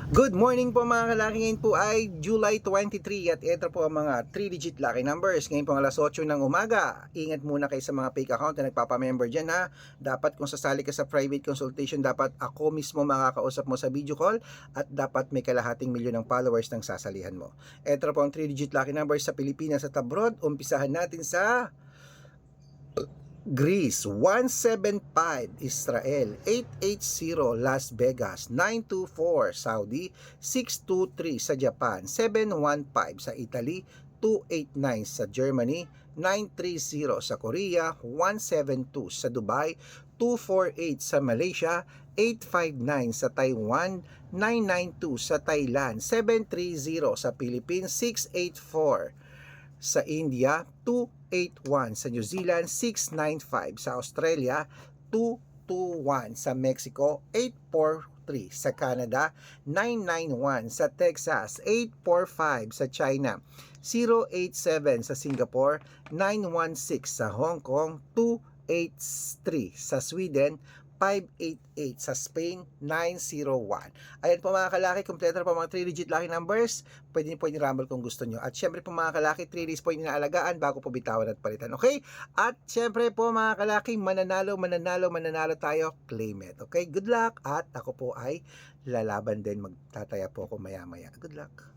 Good morning po mga kalaki. Ngayon po ay July 23 at ito po ang mga 3-digit lucky numbers. Ngayon po alas 8 ng umaga. Ingat muna kayo sa mga fake account na nagpapamember dyan ha. Dapat kung sasali ka sa private consultation, dapat ako mismo makakausap mo sa video call at dapat may kalahating milyon ng followers ng sasalihan mo. Ito po ang 3-digit lucky numbers sa Pilipinas at abroad. Umpisahan natin sa Greece 175, Israel 880, Las Vegas 924, Saudi 623 sa Japan 715 sa Italy 289 sa Germany 930 sa Korea 172 sa Dubai 248 sa Malaysia 859 sa Taiwan 992 sa Thailand 730 sa Philippines 684 sa India 281 sa New Zealand 695 sa Australia 221 sa Mexico 843 sa Canada 991 sa Texas 845 sa China 087 sa Singapore 916 sa Hong Kong 283 sa Sweden 588 sa Spain, 901. Ayan po mga kalaki, kompleto na po mga 3-digit lucky numbers. Pwede niyo po i-rumble kung gusto niyo. At syempre po mga kalaki, 3 days po inaalagaan bago po bitawan at palitan. Okay? At syempre po mga kalaki, mananalo tayo. Claim it. Okay? Good luck. At ako po ay lalaban din. Magtataya po ako maya-maya. Good luck.